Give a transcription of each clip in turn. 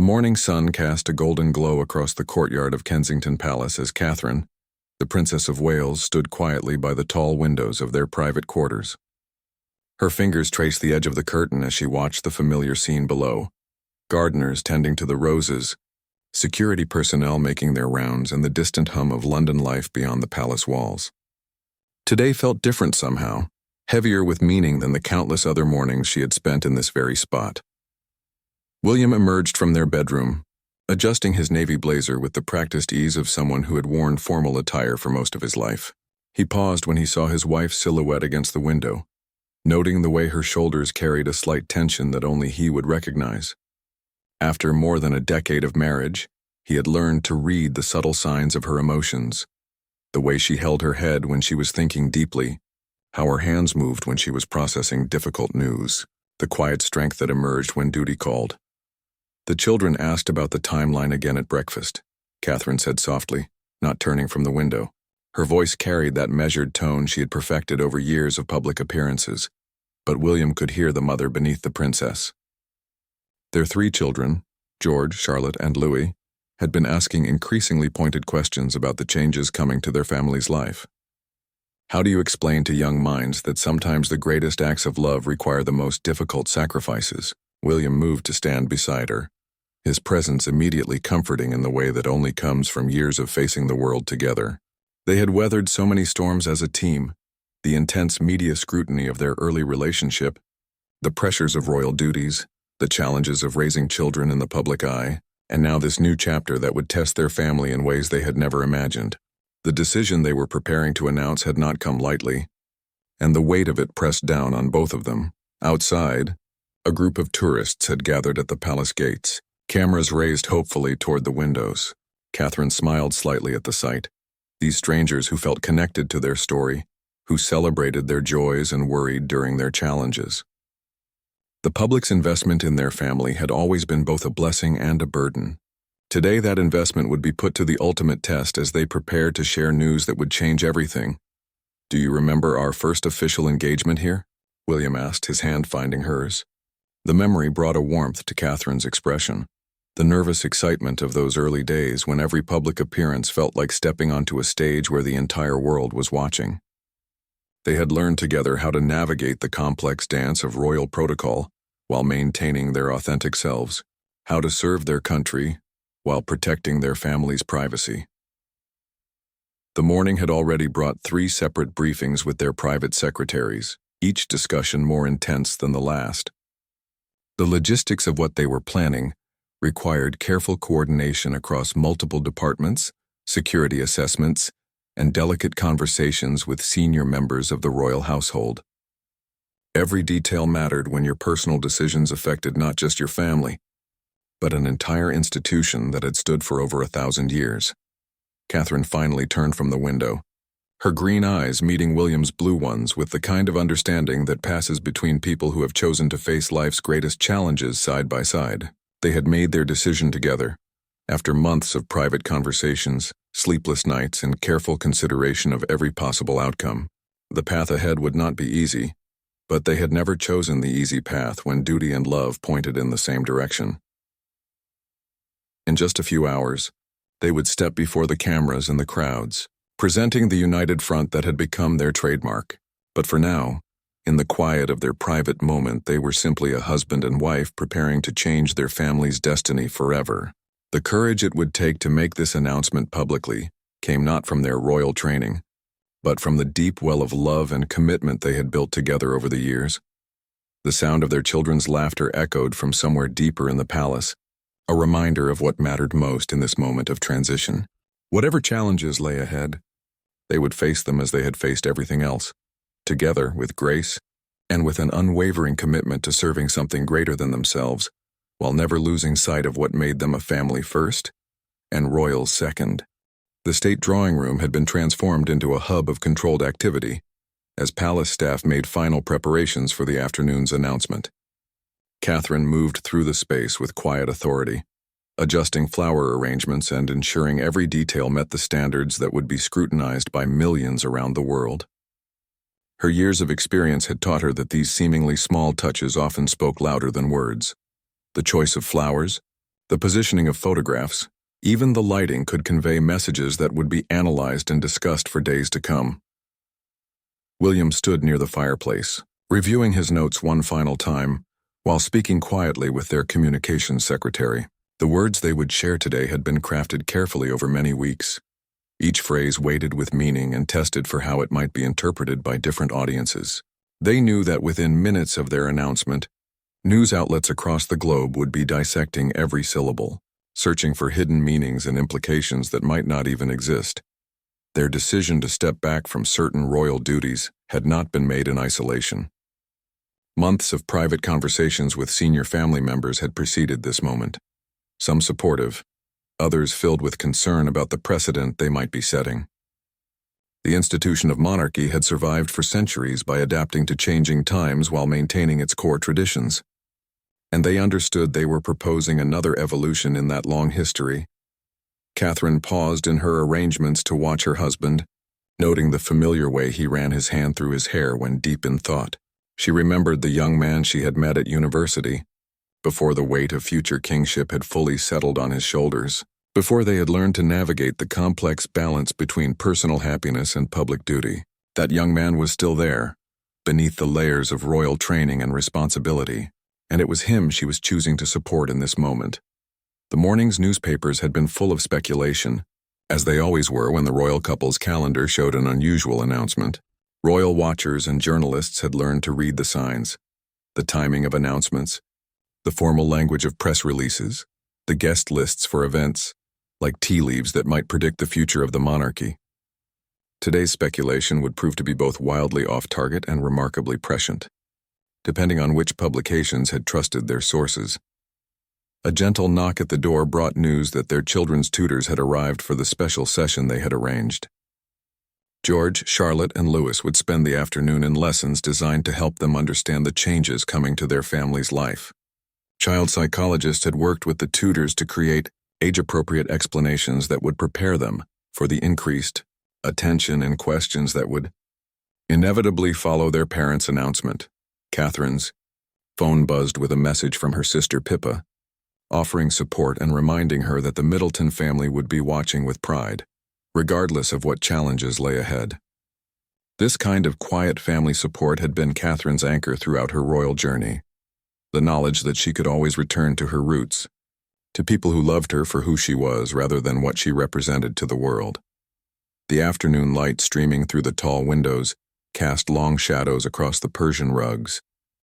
morning sun cast a golden glow across the courtyard of Kensington Palace as Catherine, the Princess of Wales, stood quietly by the tall windows of their private quarters. Her fingers traced the edge of the curtain as she watched the familiar scene below: gardeners tending to the roses, security personnel making their rounds, and the distant hum of London life beyond the palace walls. Today felt different somehow, heavier with meaning than the countless other mornings she had spent in this very spot. William emerged from their bedroom, adjusting his navy blazer with the practiced ease of someone who had worn formal attire for most of his life. He paused when he saw his wife's silhouette against the window, noting the way her shoulders carried a slight tension that only he would recognize. After more than a decade of marriage, he had learned to read the subtle signs of her emotions, the way she held her head when she was thinking deeply, how her hands moved when she was processing difficult news, the quiet strength that emerged when duty called. The children asked about the timeline again at breakfast, Catherine said softly, not turning from the window. Her voice carried that measured tone she had perfected over years of public appearances, but William could hear the mother beneath the princess. Their 3 children, George, Charlotte, and Louis, had been asking increasingly pointed questions about the changes coming to their family's life. How do you explain to young minds that sometimes the greatest acts of love require the most difficult sacrifices? William moved to stand beside her, his presence immediately comforting in the way that only comes from years of facing the world together. They had weathered so many storms as a team: the intense media scrutiny of their early relationship, the pressures of royal duties, the challenges of raising children in the public eye, and now this new chapter that would test their family in ways they had never imagined. The decision they were preparing to announce had not come lightly, and the weight of it pressed down on both of them. Outside, a group of tourists had gathered at the palace gates, cameras raised hopefully toward the windows. Catherine smiled slightly at the sight. These strangers who felt connected to their story, who celebrated their joys and worried during their challenges. The public's investment in their family had always been both a blessing and a burden. Today that investment would be put to the ultimate test as they prepared to share news that would change everything. "Do you remember our first official engagement here?" William asked, his hand finding hers. The memory brought a warmth to Catherine's expression, the nervous excitement of those early days when every public appearance felt like stepping onto a stage where the entire world was watching. They had learned together how to navigate the complex dance of royal protocol while maintaining their authentic selves, how to serve their country while protecting their family's privacy. The morning had already brought 3 separate briefings with their private secretaries, each discussion more intense than the last. The logistics of what they were planning required careful coordination across multiple departments, security assessments, and delicate conversations with senior members of the royal household. Every detail mattered when your personal decisions affected not just your family, but an entire institution that had stood for over 1,000 years. Catherine finally turned from the window, her green eyes meeting William's blue ones with the kind of understanding that passes between people who have chosen to face life's greatest challenges side by side. They had made their decision together, after months of private conversations, sleepless nights, and careful consideration of every possible outcome. The path ahead would not be easy, but they had never chosen the easy path when duty and love pointed in the same direction. In just a few hours, they would step before the cameras and the crowds, presenting the united front that had become their trademark. But for now, in the quiet of their private moment, they were simply a husband and wife preparing to change their family's destiny forever. The courage it would take to make this announcement publicly came not from their royal training, but from the deep well of love and commitment they had built together over the years. The sound of their children's laughter echoed from somewhere deeper in the palace, a reminder of what mattered most in this moment of transition. Whatever challenges lay ahead, they would face them as they had faced everything else, together with grace and with an unwavering commitment to serving something greater than themselves, while never losing sight of what made them a family first and royals second. The state drawing room had been transformed into a hub of controlled activity, as palace staff made final preparations for the afternoon's announcement. Catherine moved through the space with quiet authority, adjusting flower arrangements and ensuring every detail met the standards that would be scrutinized by millions around the world. Her years of experience had taught her that these seemingly small touches often spoke louder than words. The choice of flowers, The positioning of photographs, even the lighting, could convey messages that would be analyzed and discussed for days to come. William stood near the fireplace, reviewing his notes one final time, while speaking quietly with their communications secretary. The words they would share today had been crafted carefully over many weeks, each phrase weighted with meaning and tested for how it might be interpreted by different audiences. They knew that within minutes of their announcement, news outlets across the globe would be dissecting every syllable, searching for hidden meanings and implications that might not even exist. Their decision to step back from certain royal duties had not been made in isolation. Months of private conversations with senior family members had preceded this moment, some supportive, others filled with concern about the precedent they might be setting. The institution of monarchy had survived for centuries by adapting to changing times while maintaining its core traditions, and they understood they were proposing another evolution in that long history. Catherine paused in her arrangements to watch her husband, noting the familiar way he ran his hand through his hair when deep in thought. She remembered the young man she had met at university, before the weight of future kingship had fully settled on his shoulders, before they had learned to navigate the complex balance between personal happiness and public duty. That young man was still there, beneath the layers of royal training and responsibility, and it was him she was choosing to support in this moment. The morning's newspapers had been full of speculation, as they always were when the royal couple's calendar showed an unusual announcement. Royal watchers and journalists had learned to read the signs, the timing of announcements, the formal language of press releases, the guest lists for events, like tea leaves that might predict the future of the monarchy. Today's speculation would prove to be both wildly off-target and remarkably prescient, depending on which publications had trusted their sources. A gentle knock at the door brought news that their children's tutors had arrived for the special session they had arranged. George, Charlotte, and Louis would spend the afternoon in lessons designed to help them understand the changes coming to their family's life. Child psychologists had worked with the tutors to create age-appropriate explanations that would prepare them for the increased attention and questions that would inevitably follow their parents' announcement. Catherine's phone buzzed with a message from her sister Pippa, offering support and reminding her that the Middleton family would be watching with pride, regardless of what challenges lay ahead. This kind of quiet family support had been Catherine's anchor throughout her royal journey, the knowledge that she could always return to her roots, to people who loved her for who she was rather than what she represented to the world. The afternoon light streaming through the tall windows cast long shadows across the Persian rugs,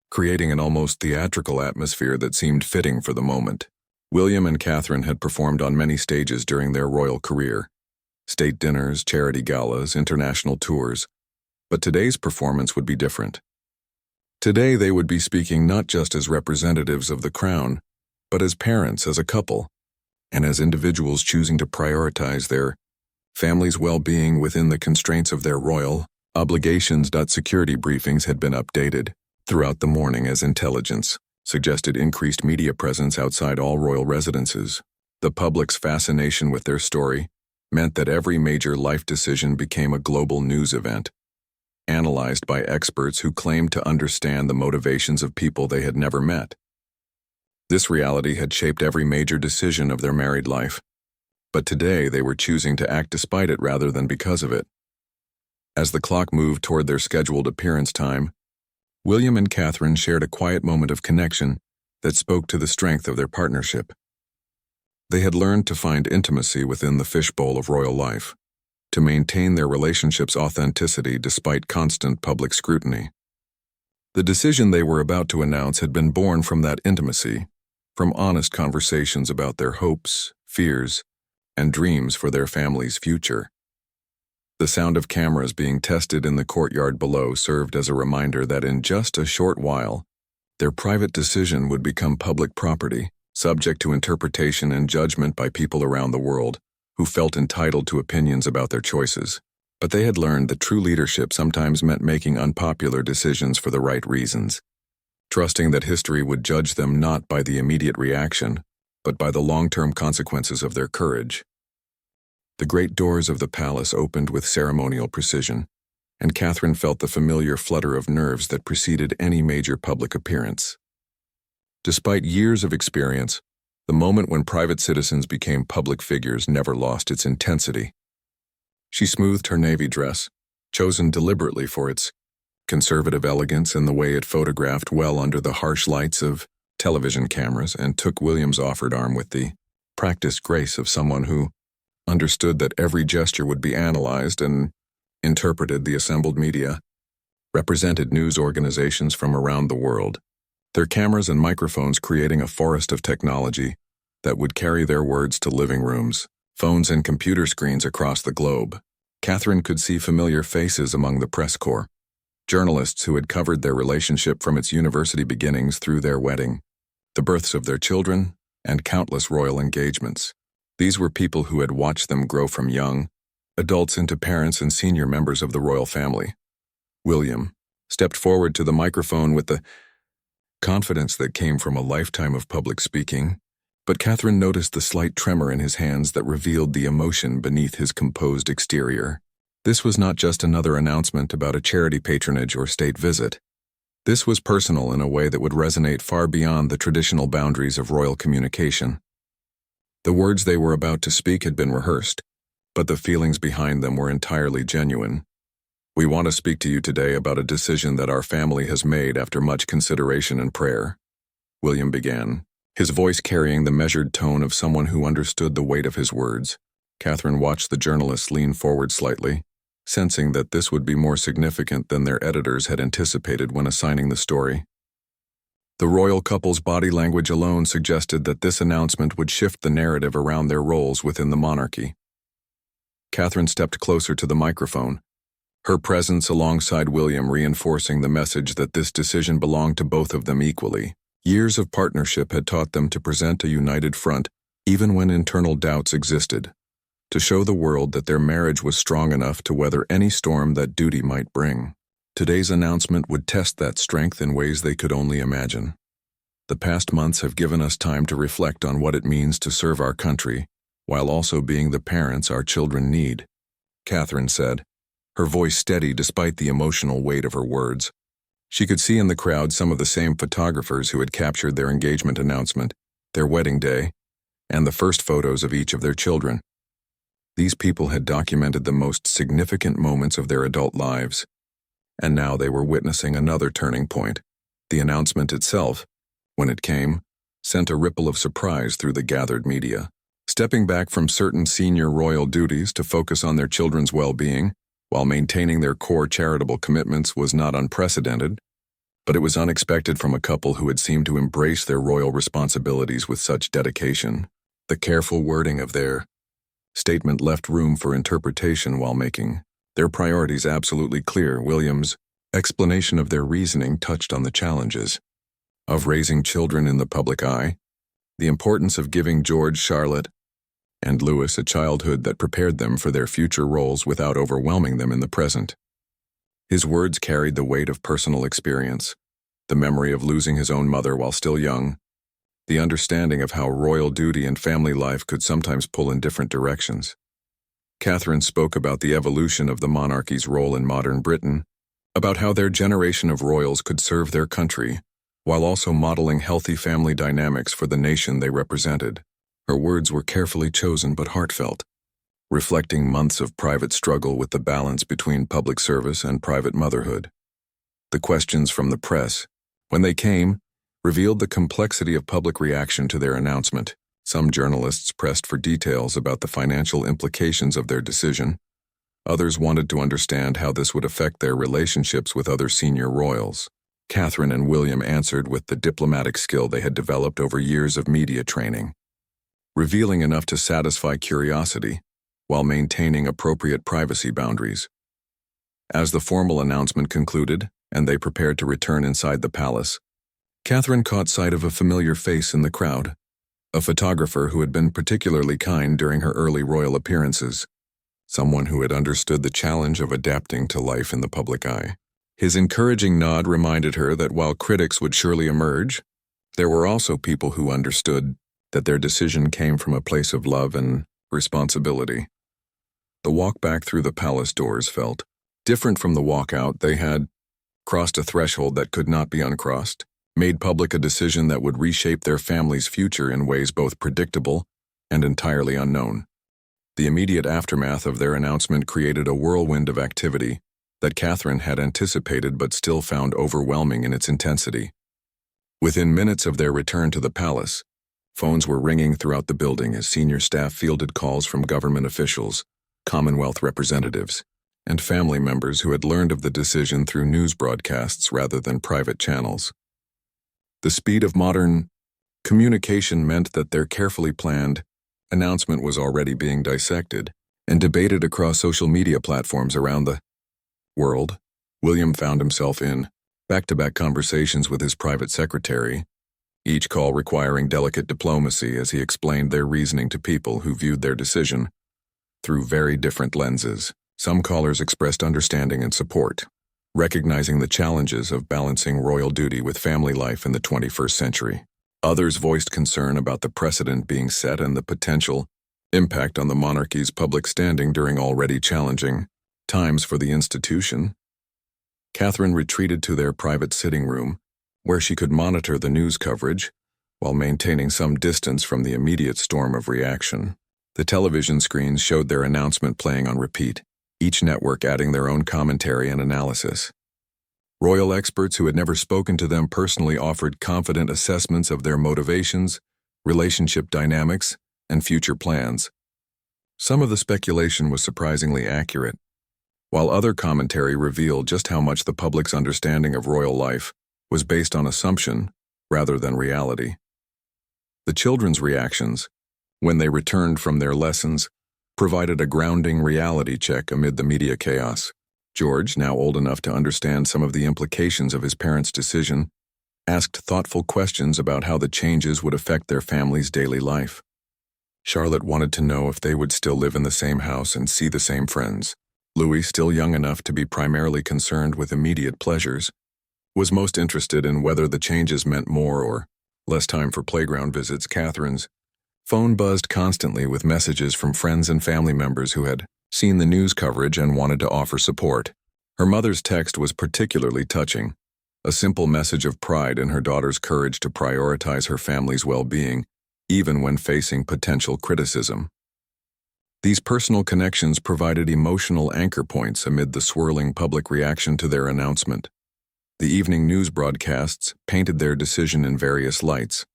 creating an almost theatrical atmosphere that seemed fitting for the moment. William and Catherine had performed on many stages during their royal career: state dinners, charity galas, international tours. But today's performance would be different. Today they would be speaking not just as representatives of the crown, but as parents, as a couple, and as individuals choosing to prioritize their family's well-being within the constraints of their royal obligations. Security briefings had been updated throughout the morning as intelligence suggested increased media presence outside all royal residences. The public's fascination with their story meant that every major life decision became a global news event, analyzed by experts who claimed to understand the motivations of people they had never met. This reality had shaped every major decision of their married life, but today they were choosing to act despite it rather than because of it. As the clock moved toward their scheduled appearance time, William and Catherine shared a quiet moment of connection that spoke to the strength of their partnership. They had learned to find intimacy within the fishbowl of royal life, to maintain their relationship's authenticity despite constant public scrutiny. The decision they were about to announce had been born from that intimacy, from honest conversations about their hopes, fears, and dreams for their family's future. The sound of cameras being tested in the courtyard below served as a reminder that in just a short while, their private decision would become public property, subject to interpretation and judgment by people around the world who felt entitled to opinions about their choices. But they had learned that true leadership sometimes meant making unpopular decisions for the right reasons, trusting that history would judge them not by the immediate reaction, but by the long-term consequences of their courage. The great doors of the palace opened with ceremonial precision, and Catherine felt the familiar flutter of nerves that preceded any major public appearance. Despite years of experience, The moment when private citizens became public figures never lost its intensity. She smoothed her navy dress, chosen deliberately for its conservative elegance and the way it photographed well under the harsh lights of television cameras, and took William's offered arm with the practiced grace of someone who understood that every gesture would be analyzed and interpreted. The assembled media represented news organizations from around the world, their cameras and microphones creating a forest of technology that would carry their words to living rooms, phones and computer screens across the globe. Catherine could see familiar faces among the press corps, journalists who had covered their relationship from its university beginnings through their wedding, the births of their children, and countless royal engagements. These were people who had watched them grow from young adults into parents and senior members of the royal family. William stepped forward to the microphone with the confidence that came from a lifetime of public speaking, but Catherine noticed the slight tremor in his hands that revealed the emotion beneath his composed exterior. This was not just another announcement about a charity patronage or state visit. This was personal in a way that would resonate far beyond the traditional boundaries of royal communication. The words they were about to speak had been rehearsed, but the feelings behind them were entirely genuine. "We want to speak to you today about a decision that our family has made after much consideration and prayer," William began, his voice carrying the measured tone of someone who understood the weight of his words. Catherine watched the journalists lean forward slightly, sensing that this would be more significant than their editors had anticipated when assigning the story. The royal couple's body language alone suggested that this announcement would shift the narrative around their roles within the monarchy. Catherine stepped closer to the microphone, her presence alongside William reinforcing the message that this decision belonged to both of them equally. Years of partnership had taught them to present a united front, even when internal doubts existed, to show the world that their marriage was strong enough to weather any storm that duty might bring. Today's announcement would test that strength in ways they could only imagine. The past months have given us time to reflect on what it means to serve our country, while also being the parents our children need, Catherine said, her voice steady despite the emotional weight of her words. She could see in the crowd some of the same photographers who had captured their engagement announcement, their wedding day, and the first photos of each of their children. These people had documented the most significant moments of their adult lives, and now they were witnessing another turning point. The announcement itself, when it came, sent a ripple of surprise through the gathered media. Stepping back from certain senior royal duties to focus on their children's well-being, while maintaining their core charitable commitments, was not unprecedented, but it was unexpected from a couple who had seemed to embrace their royal responsibilities with such dedication. The careful wording of their statement left room for interpretation while making their priorities absolutely clear. William's explanation of their reasoning touched on the challenges of raising children in the public eye, the importance of giving George, Charlotte, and Louis a childhood that prepared them for their future roles without overwhelming them in the present. His words carried the weight of personal experience, the memory of losing his own mother while still young, the understanding of how royal duty and family life could sometimes pull in different directions. Catherine spoke about the evolution of the monarchy's role in modern Britain, about how their generation of royals could serve their country, while also modeling healthy family dynamics for the nation they represented. Her words were carefully chosen but heartfelt, reflecting months of private struggle with the balance between public service and private motherhood. The questions from the press, when they came, revealed the complexity of public reaction to their announcement. Some journalists pressed for details about the financial implications of their decision. Others wanted to understand how this would affect their relationships with other senior royals. Catherine and William answered with the diplomatic skill they had developed over years of media training, revealing enough to satisfy curiosity while maintaining appropriate privacy boundaries. As the formal announcement concluded and they prepared to return inside the palace, Catherine caught sight of a familiar face in the crowd, a photographer who had been particularly kind during her early royal appearances, someone who had understood the challenge of adapting to life in the public eye. His encouraging nod reminded her that while critics would surely emerge, there were also people who understood that their decision came from a place of love and responsibility. The walk back through the palace doors felt different from the walk out. They had crossed a threshold that could not be uncrossed, made public a decision that would reshape their family's future in ways both predictable and entirely unknown. The immediate aftermath of their announcement created a whirlwind of activity that Catherine had anticipated but still found overwhelming in its intensity. Within minutes of their return to the palace, phones were ringing throughout the building as senior staff fielded calls from government officials, Commonwealth representatives, and family members who had learned of the decision through news broadcasts rather than private channels. The speed of modern communication meant that their carefully planned announcement was already being dissected and debated across social media platforms around the world. William found himself in back-to-back conversations with his private secretary, each call requiring delicate diplomacy as he explained their reasoning to people who viewed their decision through very different lenses. Some callers expressed understanding and support, recognizing the challenges of balancing royal duty with family life in the 21st century. Others voiced concern about the precedent being set and the potential impact on the monarchy's public standing during already challenging times for the institution. Catherine retreated to their private sitting room, where she could monitor the news coverage while maintaining some distance from the immediate storm of reaction. The television screens showed their announcement playing on repeat, each network adding their own commentary and analysis. Royal experts who had never spoken to them personally offered confident assessments of their motivations, relationship dynamics, and future plans. Some of the speculation was surprisingly accurate, while other commentary revealed just how much the public's understanding of royal life was based on assumption rather than reality. The children's reactions, when they returned from their lessons, provided a grounding reality check amid the media chaos. George, now old enough to understand some of the implications of his parents' decision, asked thoughtful questions about how the changes would affect their family's daily life. Charlotte wanted to know if they would still live in the same house and see the same friends. Louis, still young enough to be primarily concerned with immediate pleasures, was most interested in whether the changes meant more or less time for playground visits. Catherine's phone buzzed constantly with messages from friends and family members who had seen the news coverage and wanted to offer support. Her mother's text was particularly touching, a simple message of pride in her daughter's courage to prioritize her family's well-being, even when facing potential criticism. These personal connections provided emotional anchor points amid the swirling public reaction to their announcement. The evening news broadcasts painted their decision in various lights,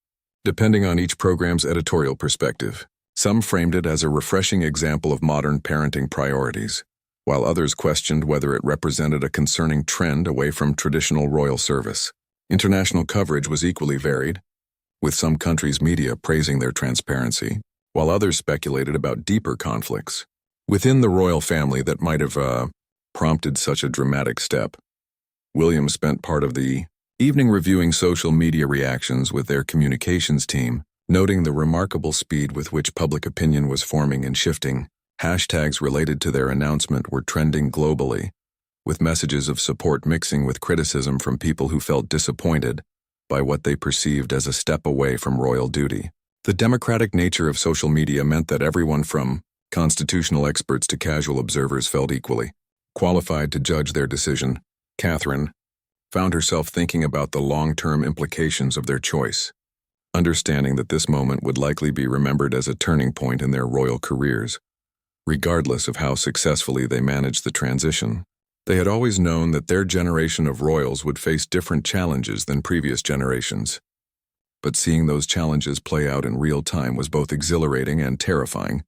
depending on each program's editorial perspective. Some framed it as a refreshing example of modern parenting priorities, while others questioned whether it represented a concerning trend away from traditional royal service. International coverage was equally varied, with some countries' media praising their transparency, while others speculated about deeper conflicts within the royal family that might have prompted such a dramatic step. William spent part of the evening reviewing social media reactions with their communications team, noting the remarkable speed with which public opinion was forming and shifting. Hashtags related to their announcement were trending globally, with messages of support mixing with criticism from people who felt disappointed by what they perceived as a step away from royal duty. The democratic nature of social media meant that everyone from constitutional experts to casual observers felt equally qualified to judge their decision. Catherine found herself thinking about the long-term implications of their choice, understanding that this moment would likely be remembered as a turning point in their royal careers, regardless of how successfully they managed the transition. They had always known that their generation of royals would face different challenges than previous generations, but seeing those challenges play out in real time was both exhilarating and terrifying.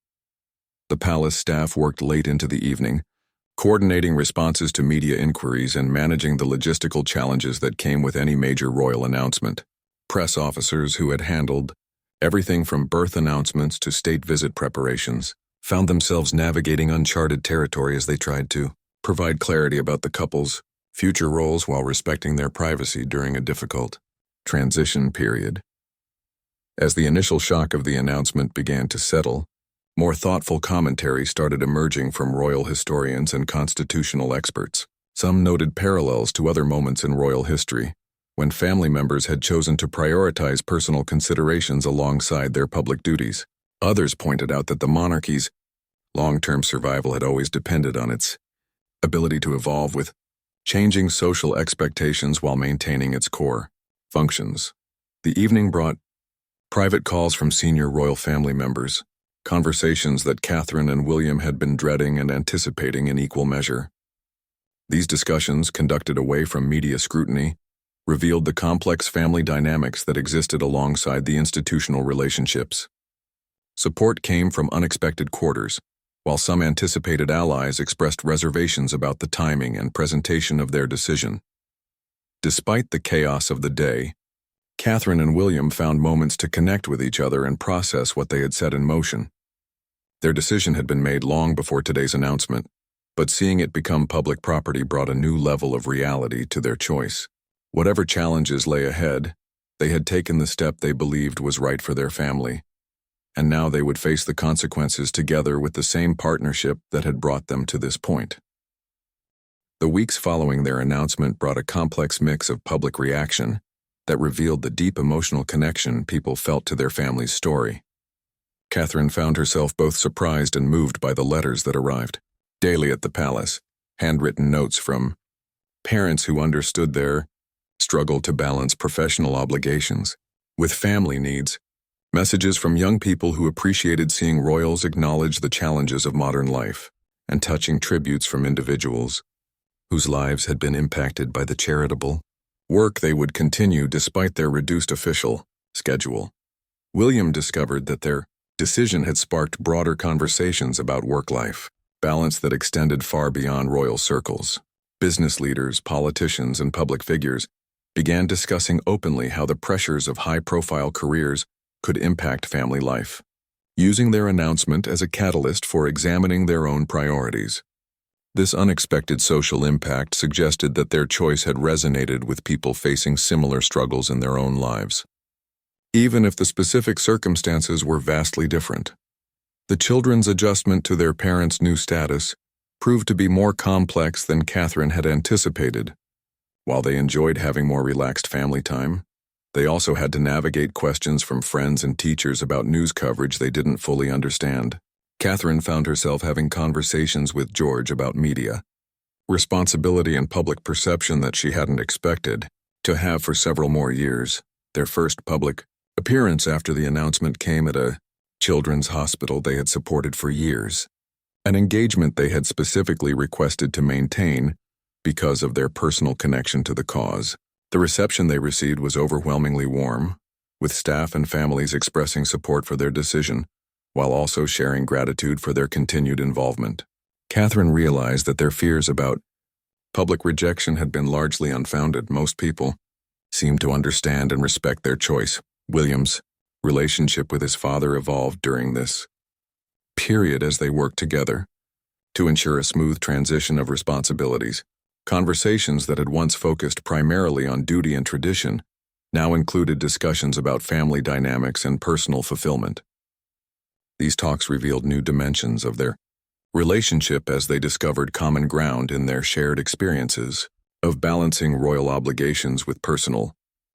The palace staff worked late into the evening, coordinating responses to media inquiries and managing the logistical challenges that came with any major royal announcement. Press officers who had handled everything from birth announcements to state visit preparations found themselves navigating uncharted territory as they tried to provide clarity about the couple's future roles while respecting their privacy during a difficult transition period. As the initial shock of the announcement began to settle, more thoughtful commentary started emerging from royal historians and constitutional experts. Some noted parallels to other moments in royal history, when family members had chosen to prioritize personal considerations alongside their public duties. Others pointed out that the monarchy's long-term survival had always depended on its ability to evolve with changing social expectations while maintaining its core Functions. The evening brought private calls from senior royal family members, conversations that Catherine and William had been dreading and anticipating in equal measure. These discussions, conducted away from media scrutiny, revealed the complex family dynamics that existed alongside the institutional relationships. Support came from unexpected quarters, while some anticipated allies expressed reservations about the timing and presentation of their decision. Despite the chaos of the day, Catherine and William found moments to connect with each other and process what they had set in motion. Their decision had been made long before today's announcement, but seeing it become public property brought a new level of reality to their choice. Whatever challenges lay ahead, they had taken the step they believed was right for their family, and now they would face the consequences together with the same partnership that had brought them to this point. The weeks following their announcement brought a complex mix of public reaction that revealed the deep emotional connection people felt to their family's story. Catherine found herself both surprised and moved by the letters that arrived daily at the palace, handwritten notes from parents who understood their struggle to balance professional obligations with family needs, messages from young people who appreciated seeing royals acknowledge the challenges of modern life, and touching tributes from individuals whose lives had been impacted by the charitable work they would continue despite their reduced official schedule. William discovered that their decision had sparked broader conversations about work-life balance that extended far beyond royal circles. Business leaders, politicians, and public figures began discussing openly how the pressures of high-profile careers could impact family life, using their announcement as a catalyst for examining their own priorities. This unexpected social impact suggested that their choice had resonated with people facing similar struggles in their own lives, even if the specific circumstances were vastly different. The children's adjustment to their parents' new status proved to be more complex than Catherine had anticipated. While they enjoyed having more relaxed family time, they also had to navigate questions from friends and teachers about news coverage they didn't fully understand. Catherine found herself having conversations with George about media, responsibility and public perception that she hadn't expected to have for several more years. Their first public appearance after the announcement came at a children's hospital they had supported for years, an engagement they had specifically requested to maintain because of their personal connection to the cause. The reception they received was overwhelmingly warm, with staff and families expressing support for their decision, while also sharing gratitude for their continued involvement. Catherine realized that their fears about public rejection had been largely unfounded. Most people seemed to understand and respect their choice. William's relationship with his father evolved during this period as they worked together to ensure a smooth transition of responsibilities. Conversations that had once focused primarily on duty and tradition now included discussions about family dynamics and personal fulfillment. These talks revealed new dimensions of their relationship as they discovered common ground in their shared experiences of balancing royal obligations with personal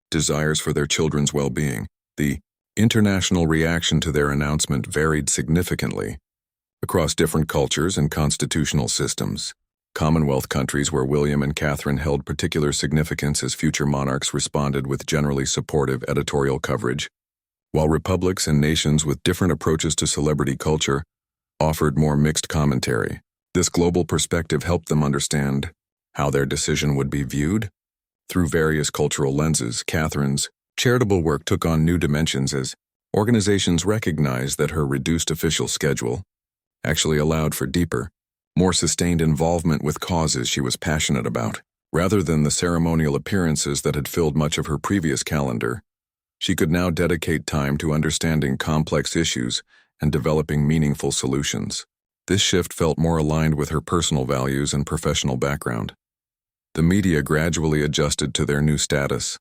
desires for their children's well-being. The international reaction to their announcement varied significantly across different cultures and constitutional systems. Commonwealth countries where William and Catherine held particular significance as future monarchs responded with generally supportive editorial coverage, while republics and nations with different approaches to celebrity culture offered more mixed commentary. This global perspective helped them understand how their decision would be viewed through various cultural lenses. Catherine's charitable work took on new dimensions as organizations recognized that her reduced official schedule actually allowed for deeper, more sustained involvement with causes she was passionate about. Rather than the ceremonial appearances that had filled much of her previous calendar, she could now dedicate time to understanding complex issues and developing meaningful solutions. This shift felt more aligned with her personal values and professional background. The media gradually adjusted to their new status,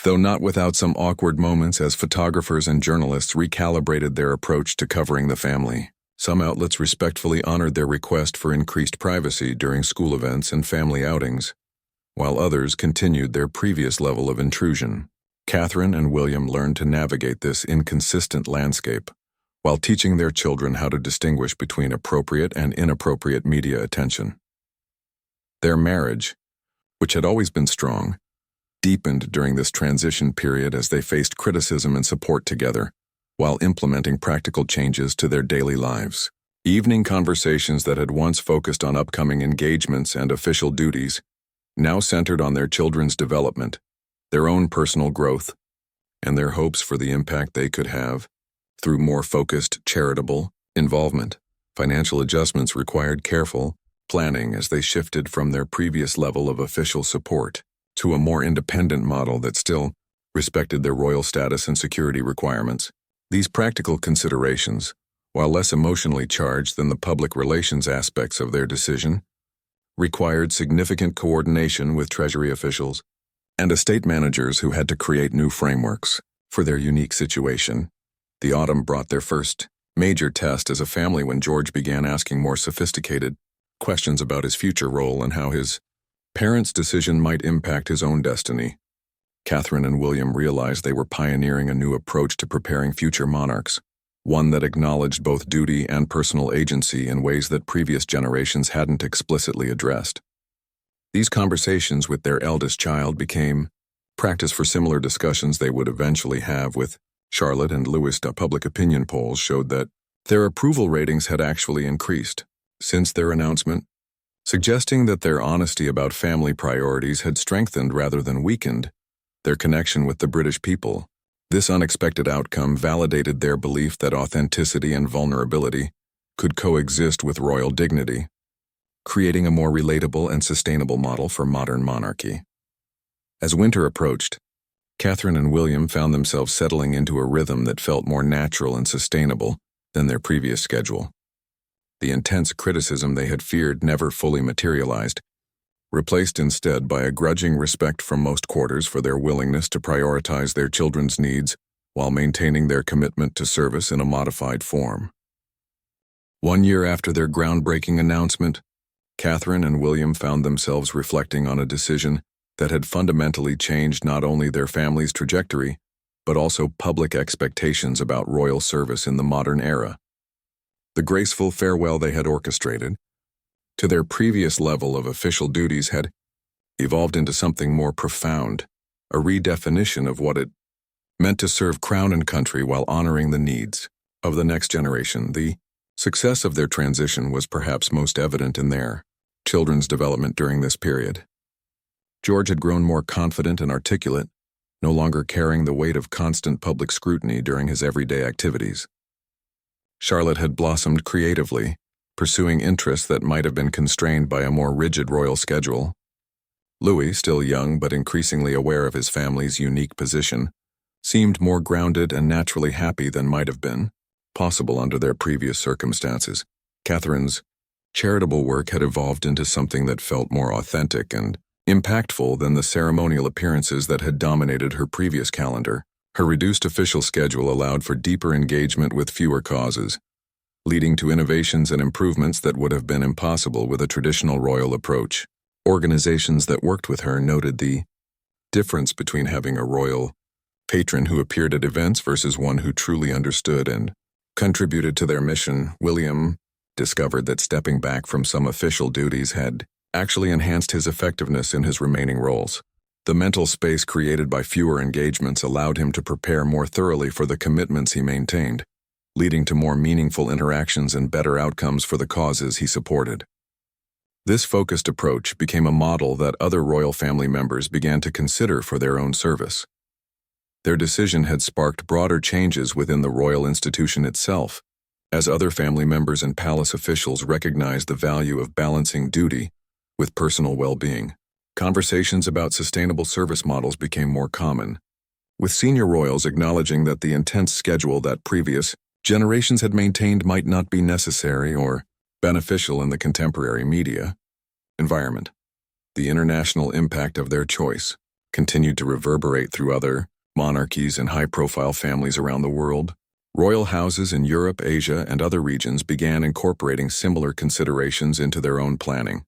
though not without some awkward moments as photographers and journalists recalibrated their approach to covering the family. Some outlets respectfully honored their request for increased privacy during school events and family outings, while others continued their previous level of intrusion. Catherine and William learned to navigate this inconsistent landscape, while teaching their children how to distinguish between appropriate and inappropriate media attention. Their marriage, which had always been strong, deepened during this transition period as they faced criticism and support together, while implementing practical changes to their daily lives. Evening conversations that had once focused on upcoming engagements and official duties now centered on their children's development, their own personal growth, and their hopes for the impact they could have through more focused, charitable involvement. Financial adjustments required careful planning as they shifted from their previous level of official support to a more independent model that still respected their royal status and security requirements. These practical considerations, while less emotionally charged than the public relations aspects of their decision, required significant coordination with Treasury officials and estate managers who had to create new frameworks for their unique situation. The autumn brought their first major test as a family when George began asking more sophisticated questions about his future role and how his parents' decision might impact his own destiny. Catherine and William realized they were pioneering a new approach to preparing future monarchs, one that acknowledged both duty and personal agency in ways that previous generations hadn't explicitly addressed. These conversations with their eldest child became practice for similar discussions they would eventually have with Charlotte and Louis. Public opinion polls showed that their approval ratings had actually increased since their announcement, suggesting that their honesty about family priorities had strengthened rather than weakened their connection with the British people. This unexpected outcome validated their belief that authenticity and vulnerability could coexist with royal dignity, creating a more relatable and sustainable model for modern monarchy. As winter approached, Catherine and William found themselves settling into a rhythm that felt more natural and sustainable than their previous schedule. The intense criticism they had feared never fully materialized, replaced instead by a grudging respect from most quarters for their willingness to prioritize their children's needs while maintaining their commitment to service in a modified form. 1 year after their groundbreaking announcement, Catherine and William found themselves reflecting on a decision that had fundamentally changed not only their family's trajectory, but also public expectations about royal service in the modern era. The graceful farewell they had orchestrated to their previous level of official duties had evolved into something more profound, a redefinition of what it meant to serve crown and country while honoring the needs of the next generation. The success of their transition was perhaps most evident in their children's development during this period. George had grown more confident and articulate, no longer carrying the weight of constant public scrutiny during his everyday activities. Charlotte had blossomed creatively, pursuing interests that might have been constrained by a more rigid royal schedule. Louis, still young but increasingly aware of his family's unique position, seemed more grounded and naturally happy than might have been possible under their previous circumstances. Catherine's charitable work had evolved into something that felt more authentic and impactful than the ceremonial appearances that had dominated her previous calendar. Her reduced official schedule allowed for deeper engagement with fewer causes, leading to innovations and improvements that would have been impossible with a traditional royal approach. Organizations that worked with her noted the difference between having a royal patron who appeared at events versus one who truly understood and contributed to their mission. William discovered that stepping back from some official duties had actually enhanced his effectiveness in his remaining roles. The mental space created by fewer engagements allowed him to prepare more thoroughly for the commitments he maintained, leading to more meaningful interactions and better outcomes for the causes he supported. This focused approach became a model that other royal family members began to consider for their own service. Their decision had sparked broader changes within the royal institution itself, as other family members and palace officials recognized the value of balancing duty with personal well-being. Conversations about sustainable service models became more common, with senior royals acknowledging that the intense schedule that previous generations had maintained might not be necessary or beneficial in the contemporary media environment. The international impact of their choice continued to reverberate through other monarchies and high-profile families around the world. Royal houses in Europe, Asia, and other regions began incorporating similar considerations into their own planning,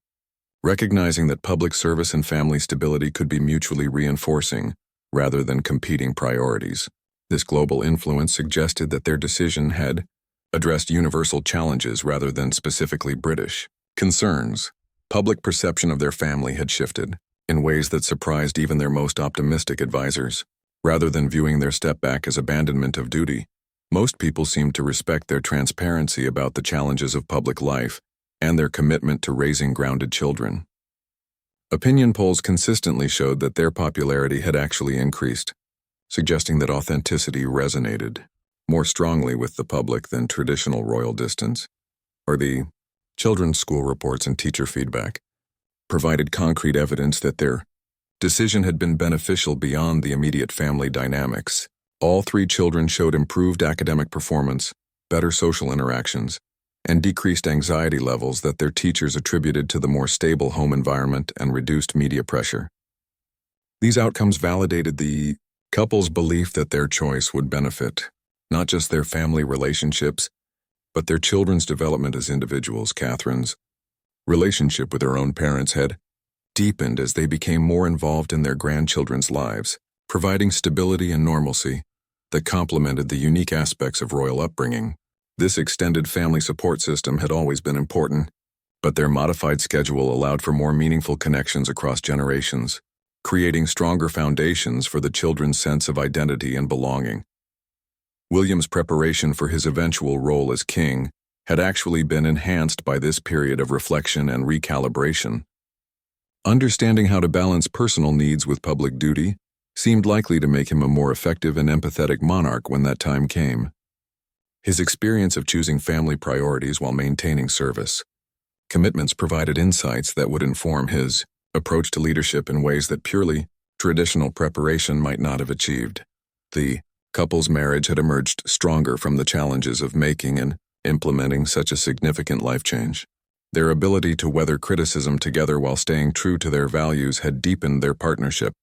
recognizing that public service and family stability could be mutually reinforcing rather than competing priorities. This global influence suggested that their decision had addressed universal challenges rather than specifically British concerns. Public perception of their family had shifted, in ways that surprised even their most optimistic advisors. Rather than viewing their step back as abandonment of duty, most people seemed to respect their transparency about the challenges of public life and their commitment to raising grounded children. Opinion polls consistently showed that their popularity had actually increased, suggesting that authenticity resonated more strongly with the public than traditional royal distance, or the children's school reports and teacher feedback provided concrete evidence that their decision had been beneficial beyond the immediate family dynamics. All three children showed improved academic performance, better social interactions, and decreased anxiety levels that their teachers attributed to the more stable home environment and reduced media pressure. These outcomes validated the couple's belief that their choice would benefit not just their family relationships, but their children's development as individuals. Catherine's relationship with her own parents had deepened as they became more involved in their grandchildren's lives, providing stability and normalcy that complemented the unique aspects of royal upbringing. This extended family support system had always been important, but their modified schedule allowed for more meaningful connections across generations, creating stronger foundations for the children's sense of identity and belonging. William's preparation for his eventual role as king had actually been enhanced by this period of reflection and recalibration. Understanding how to balance personal needs with public duty seemed likely to make him a more effective and empathetic monarch when that time came. His experience of choosing family priorities while maintaining service commitments provided insights that would inform his approach to leadership in ways that purely traditional preparation might not have achieved. The couple's marriage had emerged stronger from the challenges of making and implementing such a significant life change. Their ability to weather criticism together while staying true to their values had deepened their partnership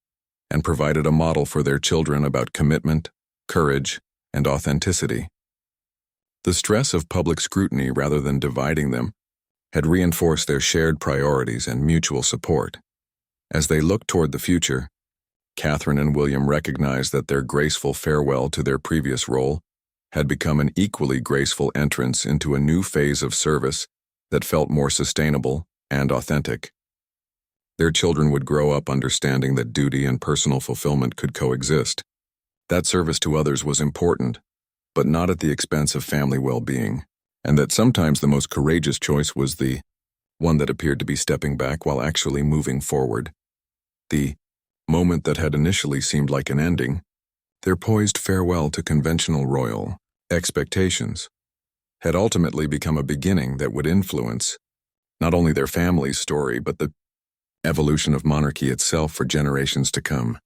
and provided a model for their children about commitment, courage, and authenticity. The stress of public scrutiny rather than dividing them had reinforced their shared priorities and mutual support. As they looked toward the future, Catherine and William recognized that their graceful farewell to their previous role had become an equally graceful entrance into a new phase of service that felt more sustainable and authentic. Their children would grow up understanding that duty and personal fulfillment could coexist. That service to others was important, but not at the expense of family well-being, and that sometimes the most courageous choice was the one that appeared to be stepping back while actually moving forward. The moment that had initially seemed like an ending, their poised farewell to conventional royal expectations, had ultimately become a beginning that would influence not only their family's story but the evolution of monarchy itself for generations to come.